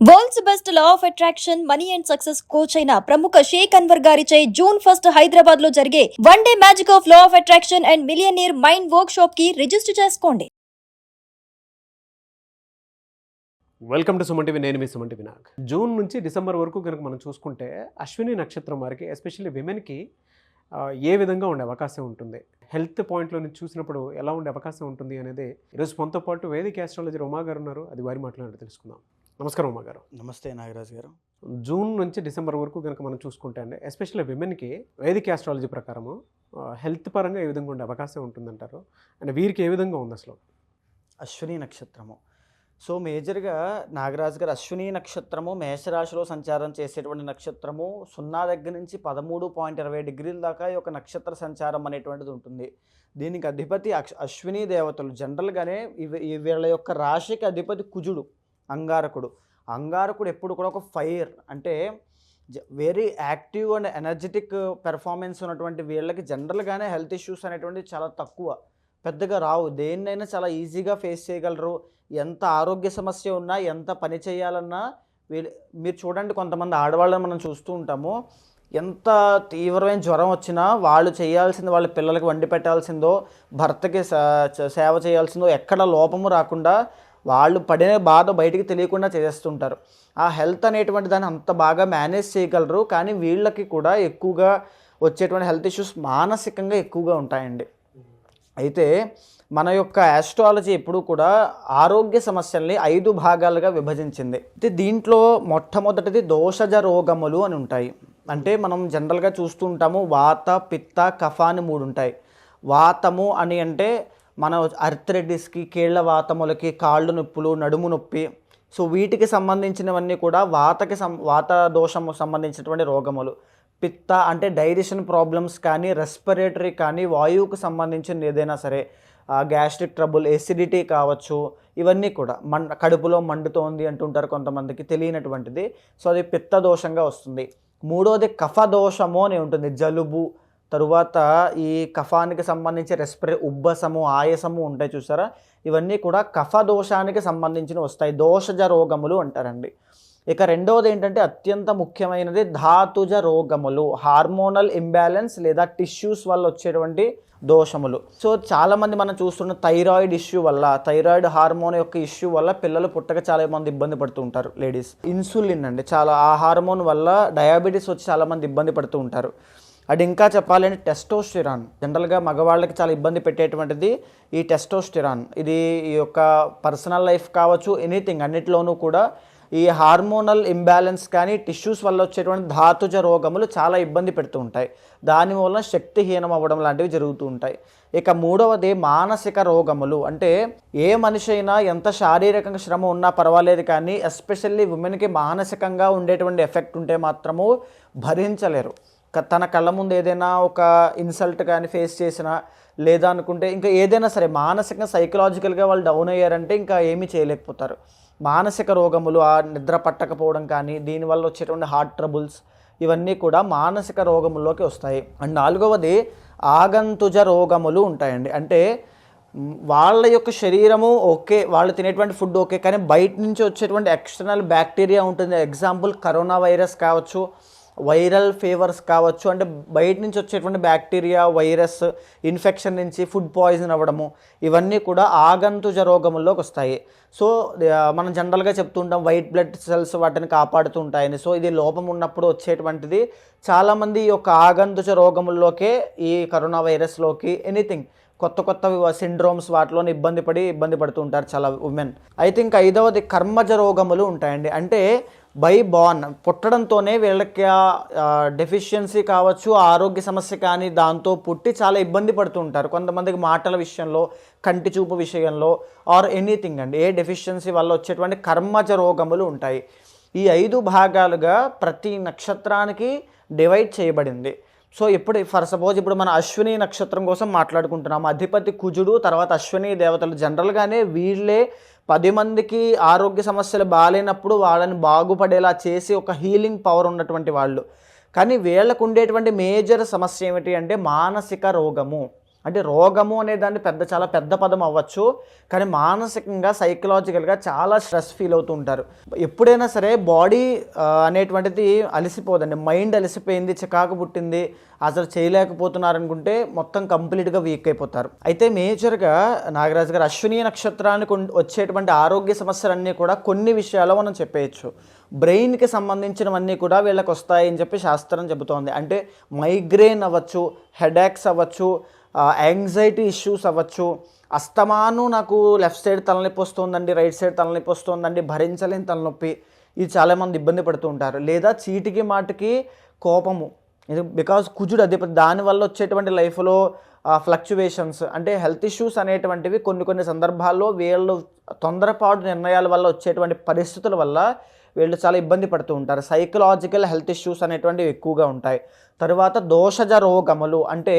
World's best law of attraction money and success coach అయిన ప్రముఖ షేక్ అన్వర్ గారిచే జూన్ 1 హైదరాబాద్ లో జరిగే one day magic of law of attraction and millionaire mind work shop కి register చేసుకోండి. Welcome to Suman TV. నేను మీ Suman TV Vinayak. June నుంచి December వరకు కనుక మనం చూసుకుంటే అశ్విని నక్షత్రం వారికి ఎస్పెషల్లీ విమెన్కి ఏ విధంగా ఉండే అవకాశం ఉంటుంది, హెల్త్ పాయింట్లో నుంచి చూసినప్పుడు ఎలా ఉండే అవకాశం ఉంటుంది అనేది ఈరోజు మనతో పాటు వేదిక ఆస్ట్రాలజర్ ఉమా గారు ఉన్నారు. అది వారి మాట్లాడి తెలుసుకుందాం. నమస్కారం ఉమా గారు. నమస్తే నాగరాజు గారు. జూన్ నుంచి డిసెంబర్ వరకు కనుక మనం చూసుకుంటే అండి ఎస్పెషల్లీ విమెన్కి వేదిక ఆస్ట్రాలజీ ప్రకారము హెల్త్ పరంగా ఏ విధంగా ఉండే అవకాశం ఉంటుందంటారు, అండ్ వీరికి ఏ విధంగా ఉంది అసలు? అశ్విని నక్షత్రము. సో మేజర్గా నాగరాజు గారు, అశ్విని నక్షత్రము మేషరాశిలో సంచారం చేసేటువంటి నక్షత్రము. 0 దగ్గర నుంచి 13.20 డిగ్రీల దాకా ఈ యొక్క నక్షత్ర సంచారం అనేటువంటిది ఉంటుంది. దీనికి అధిపతి అశ్విని దేవతలు. జనరల్గానే వీళ్ళ యొక్క రాశికి అధిపతి కుజుడు, అంగారకుడు. అంగారకుడు ఎప్పుడు కూడా ఒక ఫైర్, అంటే very active and energetic performance ఉన్నటువంటి వీళ్ళకి జనరల్గానే హెల్త్ ఇష్యూస్ అనేటువంటివి చాలా తక్కువ, పెద్దగా రావు. దేన్నైనా చాలా ఈజీగా ఫేస్ చేయగలరు. ఎంత ఆరోగ్య సమస్య ఉన్నా, ఎంత పని చేయాలన్నా మీరు చూడండి, కొంతమంది ఆడవాళ్ళని మనం చూస్తూ ఉంటాము. ఎంత తీవ్రమైన జ్వరం వచ్చినా వాళ్ళు చేయాల్సింది, వాళ్ళ పిల్లలకి వండి పెట్టాల్సిందో, భర్తకి సేవ చేయాల్సిందో, ఎక్కడ లోపము రాకుండా వాళ్ళు పడిన బాధ బయటికి తెలియకుండా చేస్తుంటారు. ఆ హెల్త్ అనేటువంటి దాన్ని అంత బాగా మేనేజ్ చేయగలరు. కానీ వీళ్ళకి కూడా ఎక్కువగా వచ్చేటువంటి హెల్త్ ఇష్యూస్ మానసికంగా ఎక్కువగా ఉంటాయండి. అయితే మన యొక్క ఆస్ట్రాలజీ ఎప్పుడూ కూడా ఆరోగ్య సమస్యల్ని 5 భాగాలుగా విభజించింది. అయితే దీంట్లో మొట్టమొదటిది దోషజ రోగములు అని ఉంటాయి. అంటే మనం జనరల్గా చూస్తూ ఉంటాము, వాత, పిత్త, కఫ అని 3 ఉంటాయి. వాతము అని అంటే మన అర్థరైటిస్కి, కీళ్ల వాతములకి, కాళ్ళు నొప్పులు, నడుము నొప్పి, సో వీటికి సంబంధించినవన్నీ కూడా వాత దోషము సంబంధించినటువంటి రోగములు. పిత్త అంటే డైజెషన్ ప్రాబ్లమ్స్ కానీ, రెస్పిరేటరీ కానీ, వాయువుకు సంబంధించిన ఏదైనా సరే, గ్యాస్ట్రిక్ ట్రబుల్, ఎసిడిటీ కావచ్చు, ఇవన్నీ కూడా కడుపులో మండుతోంది అంటుంటారు కొంతమందికి, తెలియనటువంటిది. సో అది పిత్త దోషంగా వస్తుంది. మూడోది కఫ దోషము అని ఉంటుంది, జలుబు. తరువాత ఈ కఫానికి సంబంధించి ఉబ్బసము, ఆయాసము ఉంటాయి చూసారా, ఇవన్నీ కూడా కఫ దోషానికి సంబంధించిన వస్తాయి, దోషజ రోగములు అంటారండి. ఇక రెండవది ఏంటంటే అత్యంత ముఖ్యమైనది ధాతుజ రోగములు, హార్మోనల్ ఇంబ్యాలెన్స్ లేదా టిష్యూస్ వల్ల వచ్చేటువంటి దోషములు. సో చాలామంది మనం చూస్తున్న థైరాయిడ్ ఇష్యూ వల్ల, థైరాయిడ్ హార్మోన్ యొక్క ఇష్యూ వల్ల పిల్లలు పుట్టక చాలా మంది ఇబ్బంది పడుతూ ఉంటారు. లేడీస్ ఇన్సులిన్ అండి, చాలా ఆ హార్మోన్ వల్ల డయాబెటీస్ వచ్చి చాలామంది ఇబ్బంది పడుతూ ఉంటారు. అది ఇంకా చెప్పాలంటే టెస్టోస్టిరాన్, జనరల్గా మగవాళ్ళకి చాలా ఇబ్బంది పెట్టేటువంటిది ఈ టెస్టోస్టిరాన్. ఇది ఈ యొక్క పర్సనల్ లైఫ్ కావచ్చు, ఎనీథింగ్ అన్నిటిలోనూ కూడా ఈ హార్మోనల్ ఇంబ్యాలెన్స్ కానీ, టిష్యూస్ వల్ల వచ్చేటువంటి ధాతుజ రోగములు చాలా ఇబ్బంది పెడుతూ ఉంటాయి. దానివల్ల శక్తిహీనం అవ్వడం లాంటివి జరుగుతూ ఉంటాయి. ఇక మూడవది మానసిక రోగములు. అంటే ఏ మనిషి అయినా ఎంత శారీరకంగా శ్రమ ఉన్నా పర్వాలేదు, కానీ ఎస్పెషల్లీ ఉమెన్కి మానసికంగా ఉండేటువంటి ఎఫెక్ట్ ఉంటే మాత్రము భరించలేరు. తన కళ్ళ ముందు ఏదైనా ఒక ఇన్సల్ట్ కానీ ఫేస్ చేసినా, లేదా అనుకుంటే ఇంకా ఏదైనా సరే మానసికంగా సైకలాజికల్గా వాళ్ళు డౌన్ అయ్యారంటే ఇంకా ఏమీ చేయలేకపోతారు. మానసిక రోగములు, ఆ నిద్ర పట్టకపోవడం కానీ, దీనివల్ల వచ్చేటువంటి హార్ట్ ట్రబుల్స్, ఇవన్నీ కూడా మానసిక రోగముల్లోకి వస్తాయి. అండ్ నాలుగవది ఆగంతుజ రోగములు ఉంటాయండి. అంటే వాళ్ళ యొక్క శరీరము ఓకే, వాళ్ళు తినేటువంటి ఫుడ్ ఓకే, కానీ బయట నుంచి వచ్చేటువంటి ఎక్స్టర్నల్ బ్యాక్టీరియా ఉంటుంది. ఎగ్జాంపుల్ కరోనా వైరస్ కావచ్చు, వైరల్ ఫీవర్స్ కావచ్చు. అంటే బయట నుంచి వచ్చేటువంటి బ్యాక్టీరియా, వైరస్ ఇన్ఫెక్షన్ నుంచి ఫుడ్ పాయిజన్ అవ్వడము, ఇవన్నీ కూడా ఆగంతుజ రోగముల్లోకి వస్తాయి. సో మనం జనరల్గా చెప్తుంటాం వైట్ బ్లడ్ సెల్స్ వాటిని కాపాడుతూ ఉంటాయని. సో ఇది లోపం ఉన్నప్పుడు వచ్చేటువంటిది. చాలామంది ఈ యొక్క ఆగంతుజ రోగముల్లోకే, ఈ కరోనా వైరస్లోకి, ఎనీథింగ్ కొత్త సిండ్రోమ్స్ వాటిలోనే ఇబ్బంది పడుతూ ఉంటారు చాలా ఉమెన్. అయితే ఇంకా 5వది కర్మజ రోగములు ఉంటాయండి. అంటే బై బార్న్, పుట్టడంతోనే వీళ్ళకి డెఫిషియన్సీ కావచ్చు, ఆరోగ్య సమస్య కానీ దాంతో పుట్టి చాలా ఇబ్బంది పడుతూ ఉంటారు. కొంతమందికి మాటల విషయంలో, కంటి చూపు విషయంలో, ఆర్ ఎనీథింగ్ అండి, ఏ డెఫిషియన్సీ వల్ల వచ్చేటువంటి కర్మజ రోగములు ఉంటాయి. ఈ 5 భాగాలుగా ప్రతి నక్షత్రానికి డివైడ్ చేయబడింది. సో ఫర్ సపోజ్ ఇప్పుడు మన అశ్విని నక్షత్రం కోసం మాట్లాడుకుంటున్నాము. అధిపతి కుజుడు, తర్వాత అశ్విని దేవతలు. జనరల్గానే వీళ్ళే 10 మందికి ఆరోగ్య సమస్యలు బాగాలేనప్పుడు వాళ్ళని బాగుపడేలా చేసి ఒక హీలింగ్ పవర్ ఉన్నటువంటి వాళ్ళు. కానీ వీళ్ళకు ఉండేటువంటి మేజర్ సమస్య ఏమిటి అంటే మానసిక రోగము. అంటే రోగము అనే దాన్ని చాలా పెద్ద పదం అవ్వచ్చు, కానీ మానసికంగా సైకలాజికల్గా చాలా స్ట్రెస్ ఫీల్ అవుతూ ఉంటారు. ఎప్పుడైనా సరే బాడీ అనేటువంటిది అలసిపోదండి. మైండ్ అలసిపోయింది, చికాకు పుట్టింది, అసలు చేయలేకపోతున్నారు అనుకుంటే మొత్తం కంప్లీట్గా వీక్ అయిపోతారు. అయితే మేజర్గా నాగరాజు గారు అశ్విని నక్షత్రానికి వచ్చేటువంటి ఆరోగ్య సమస్యలన్నీ కూడా కొన్ని విషయాల్లో మనం చెప్పేయచ్చు. బ్రెయిన్కి సంబంధించినవన్నీ కూడా వీళ్ళకి వస్తాయని చెప్పి శాస్త్రం చెబుతోంది. అంటే మైగ్రేన్ అవ్వచ్చు, హెడేక్స్ అవ్వచ్చు, యాంగ్జైటీ ఇష్యూస్ అవ్వచ్చు, అస్తమాను నాకు లెఫ్ట్ సైడ్ తలనొప్పి వస్తుందండి, రైట్ సైడ్ తలనొప్పి వస్తుందండి, భరించలేని తలనొప్పి, ఇది చాలామంది ఇబ్బంది పడుతూ ఉంటారు. లేదా చీటికి మాటికి కోపము, ఇది బికాజ్ కుజుడు అధిపతి, దానివల్ల వచ్చేటువంటి లైఫ్లో ఫ్లక్చువేషన్స్, అంటే హెల్త్ ఇష్యూస్ అనేటువంటివి కొన్ని సందర్భాల్లో వీళ్ళు తొందరపాటు నిర్ణయాల వల్ల వచ్చేటువంటి పరిస్థితుల వల్ల వీళ్ళు చాలా ఇబ్బంది పడుతూ ఉంటారు. సైకలాజికల్ హెల్త్ ఇష్యూస్ అనేటువంటివి ఎక్కువగా ఉంటాయి. తర్వాత దోషజ రోగములు, అంటే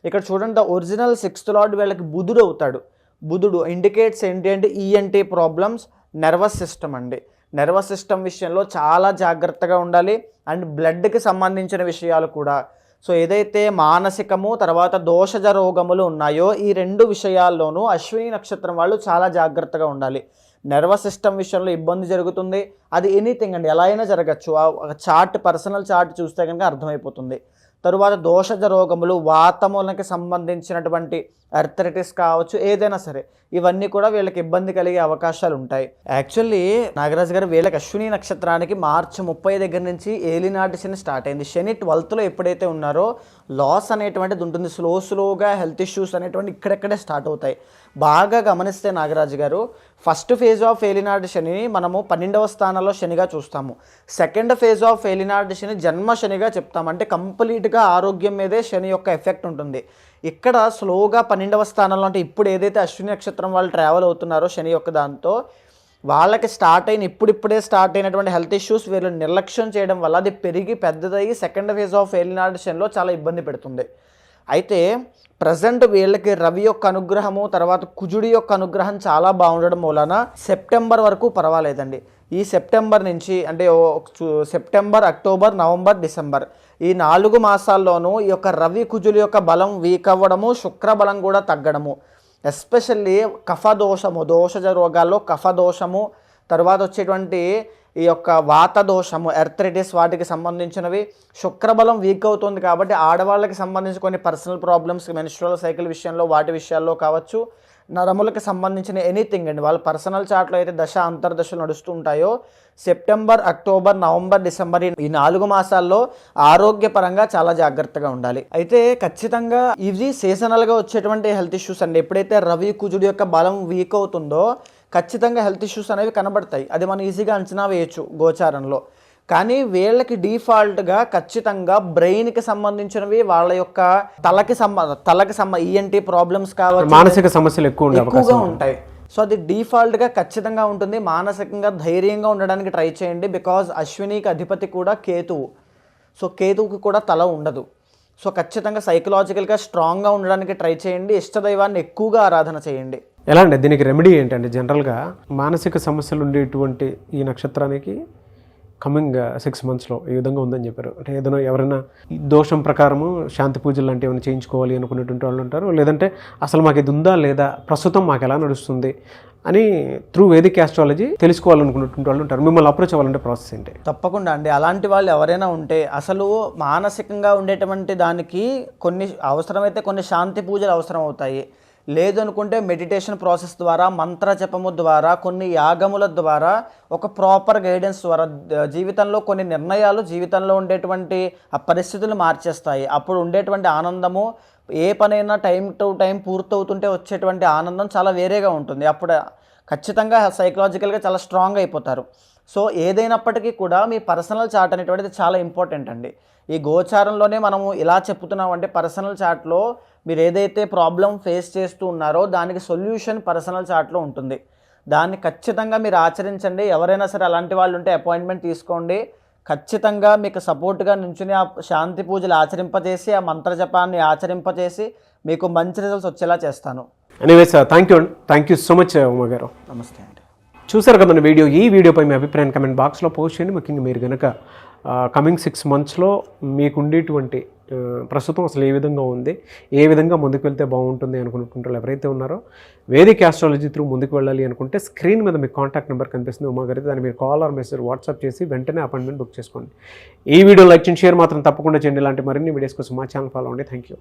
ఇక్కడ చూడండి, ఒరిజినల్ 6th లార్డ్ వీళ్ళకి బుధుడు అవుతాడు. బుధుడు ఇండికేట్స్ ఏంటి అంటే ఈఎన్టీ ప్రాబ్లమ్స్, నర్వస్ సిస్టమ్ అండి. నర్వస్ సిస్టమ్ విషయంలో చాలా జాగ్రత్తగా ఉండాలి. అండ్ బ్లడ్కి సంబంధించిన విషయాలు కూడా. సో ఏదైతే మానసికము తర్వాత దోషజ రోగములు ఉన్నాయో ఈ 2 విషయాల్లోనూ అశ్విని నక్షత్రం వాళ్ళు చాలా జాగ్రత్తగా ఉండాలి. నర్వస్ సిస్టమ్ విషయంలో ఇబ్బంది జరుగుతుంది, అది ఎనీథింగ్ అండి, ఎలా అయినా జరగచ్చు. ఆ చార్ట్, పర్సనల్ చార్ట్ చూస్తే కనుక అర్థమైపోతుంది. తరువాత దోషజ రోగములు, వాతములకి సంబంధించినటువంటి అర్థరైటిస్ కావచ్చు, ఏదైనా సరే ఇవన్నీ కూడా వీళ్ళకి ఇబ్బంది కలిగే అవకాశాలు ఉంటాయి. యాక్చువల్లీ నాగరాజు గారు వీళ్ళకి అశ్విని నక్షత్రానికి మార్చి 30 దగ్గర నుంచి ఏలినాటి శని స్టార్ట్ అయింది. శని 12th ఎప్పుడైతే ఉన్నారో లాస్ అనేటువంటిది ఉంటుంది. స్లోగా హెల్త్ ఇష్యూస్ అనేటువంటి ఇక్కడెక్కడే స్టార్ట్ అవుతాయి. బాగా గమనిస్తే నాగరాజు గారు, ఫస్ట్ ఫేజ్ ఆఫ్ ఏలినాటి శనిని మనము 12వ స్థానంలో శనిగా చూస్తాము. సెకండ్ ఫేజ్ ఆఫ్ ఏలినాటి శని జన్మ శనిగా చెప్తాము. అంటే కంప్లీట్గా ఆరోగ్యం మీదే శని యొక్క ఎఫెక్ట్ ఉంటుంది. ఇక్కడ స్లోగా 12వ స్థానంలో, అంటే ఇప్పుడు ఏదైతే అశ్విని నక్షత్రం వాళ్ళు ట్రావెల్ అవుతున్నారో శని యొక్క దాంతో వాళ్ళకి ఇప్పుడిప్పుడే స్టార్ట్ అయినటువంటి హెల్త్ ఇష్యూస్ వీళ్ళు నిర్లక్ష్యం చేయడం వల్ల అది పెరిగి పెద్దదయ్యి సెకండ్ ఫేజ్ ఆఫ్ ఏలినాటి శనిలో చాలా ఇబ్బంది పెడుతుంది. అయితే ప్రజెంట్ వీళ్ళకి రవి యొక్క అనుగ్రహము తర్వాత కుజుడి యొక్క అనుగ్రహం చాలా బాగుండడం మూలన సెప్టెంబర్ వరకు పర్వాలేదండి. ఈ సెప్టెంబర్ నుంచి, అంటే సెప్టెంబర్, అక్టోబర్, నవంబర్, డిసెంబర్, ఈ 4 మాసాల్లోనూ ఈ యొక్క రవి కుజుల యొక్క బలం వీక్ అవ్వడము, శుక్ర బలం కూడా తగ్గడము, ఎస్పెషల్లీ కఫదోషము, దోషజ రోగాల్లో కఫదోషము, తర్వాత వచ్చేటువంటి ఈ యొక్క వాత దోషము, ఎర్థరైటిస్, వాటికి సంబంధించినవి. శుక్రబలం వీక్ అవుతుంది కాబట్టి ఆడవాళ్ళకి సంబంధించి కొన్ని పర్సనల్ ప్రాబ్లమ్స్, మెన్స్ట్రువల్ సైకిల్ విషయంలో, వాటి విషయాల్లో కావచ్చు, నరములకు సంబంధించిన ఎనీథింగ్ అండి. వాళ్ళ పర్సనల్ చార్ట్లో అయితే దశ అంతర్దశలు నడుస్తూ ఉంటాయో సెప్టెంబర్, అక్టోబర్, నవంబర్, డిసెంబర్ ఈ 4 మాసాల్లో ఆరోగ్యపరంగా చాలా జాగ్రత్తగా ఉండాలి. అయితే ఖచ్చితంగా ఇవి సీజనల్గా వచ్చేటువంటి హెల్త్ ఇష్యూస్ అండి. ఎప్పుడైతే రవి కుజుడి యొక్క బలం వీక్ అవుతుందో ఖచ్చితంగా హెల్త్ ఇష్యూస్ అనేవి కనబడతాయి. అది మనం ఈజీగా అంచనా వేయచ్చు గోచారంలో. కానీ వీళ్ళకి డిఫాల్ట్గా ఖచ్చితంగా బ్రెయిన్కి సంబంధించినవి, వాళ్ళ యొక్క తలకి ఈఎన్టీ ప్రాబ్లమ్స్ కావచ్చు, మానసిక సమస్యలు ఎక్కువగా ఉంటాయి. సో అది డిఫాల్ట్గా ఖచ్చితంగా ఉంటుంది. మానసికంగా ధైర్యంగా ఉండడానికి ట్రై చేయండి. బికాజ్ అశ్వినికి అధిపతి కూడా కేతువు. సో కేతువుకి కూడా తల ఉండదు. సో ఖచ్చితంగా సైకలాజికల్గా స్ట్రాంగ్గా ఉండడానికి ట్రై చేయండి. ఇష్టదైవాన్ని ఎక్కువగా ఆరాధన చేయండి. ఎలా అండి దీనికి రెమెడీ ఏంటంటే, జనరల్గా మానసిక సమస్యలు ఉండేటువంటి ఈ నక్షత్రానికి కమింగ్ 6 monthsలో ఈ విధంగా ఉందని చెప్పారు. అంటే ఏదైనా ఎవరైనా దోషం ప్రకారము శాంతి పూజలు లాంటివి ఏమైనా చేయించుకోవాలి అనుకునేటువంటి వాళ్ళు ఉంటారు. లేదంటే అసలు మాకు ఇది ఉందా లేదా, ప్రస్తుతం మాకు ఎలా నడుస్తుంది అని త్రూ వేదిక్ ఆస్ట్రాలజీ తెలుసుకోవాలనుకున్నటువంటి వాళ్ళు ఉంటారు. మిమ్మల్ని అప్రోచ్ అవ్వాలంటే ప్రాసెస్ ఏంటి? తప్పకుండా అండి. అలాంటి వాళ్ళు ఎవరైనా ఉంటే అసలు మానసికంగా ఉండేటువంటి దానికి అవసరమైతే కొన్ని శాంతి పూజలు అవసరం అవుతాయి. లేదు అనుకుంటే మెడిటేషన్ ప్రాసెస్ ద్వారా, మంత్ర జపము ద్వారా, కొన్ని యాగముల ద్వారా, ఒక ప్రాపర్ గైడెన్స్ ద్వారా జీవితంలో కొన్ని నిర్ణయాలు జీవితంలో ఉండేటువంటి ఆ పరిస్థితులు మార్చేస్తాయి. అప్పుడు ఉండేటువంటి ఆనందము, ఏ పనైనా టైం టు టైం పూర్తవుతుంటే వచ్చేటువంటి ఆనందం చాలా వేరేగా ఉంటుంది. అప్పుడు ఖచ్చితంగా సైకలాజికల్గా చాలా స్ట్రాంగ్ అయిపోతారు. సో ఏదైనప్పటికీ కూడా మీ పర్సనల్ చార్ట్ అనేటువంటిది చాలా ఇంపార్టెంట్ అండి. ఈ గోచారంలోనే మనము ఇలా చెప్తున్నాం అంటే పర్సనల్ చార్ట్లో మీరు ఏదైతే ప్రాబ్లం ఫేస్ చేస్తూ ఉన్నారో దానికి సొల్యూషన్ పర్సనల్ చార్ట్లో ఉంటుంది. దాన్ని ఖచ్చితంగా మీరు ఆచరించండి. ఎవరైనా సరే అలాంటి వాళ్ళు ఉంటే అపాయింట్మెంట్ తీసుకోండి. ఖచ్చితంగా మీకు సపోర్ట్గా నుంచుని ఆ శాంతి పూజలు ఆచరింపజేసి, ఆ మంత్రజపాన్ని ఆచరింపజేసి మీకు మంచి రిజల్ట్స్ వచ్చేలా చేస్తాను. Anyways thank you so much Uma గారు. నమస్తే అండి. చూసారు కదా వీడియో. ఈ వీడియోపై మీ అభిప్రాయాన్ని కమెంట్ బాక్స్లో పోస్ట్ చేయండి. ముఖ్యంగా మీరు కనుక కమింగ్ 6 monthsలో మీకు ఉండేటువంటి ప్రస్తుతం అసలు ఏ విధంగా ఉంది, ఏ విధంగా ముందుకు వెళ్తే బాగుంటుంది అనుకుంటున్న ఎవరైతే ఉన్నారో వేదిక్ ఆస్ట్రాలజీ త్రూ ముందుకు వెళ్ళాలి అనుకుంటే స్క్రీన్ మీద మీకు కాంటాక్ట్ నెంబర్ కనిపిస్తుంది ఉమా గారి, దాన్ని మీరు కాల్ ఆర్ మెసేజ్ వాట్సాప్ చేసి వెంటనే అపాయింట్మెంట్ బుక్ చేసుకోండి. ఈ వీడియో లైక్ చేయండి, షేర్ మాత్రం తప్పకుండా చేయండి. ఇలాంటి మరిన్ని వీడియోస్ కోసం మా ఛానల్ ఫాలో అవ్వండి. Thank you.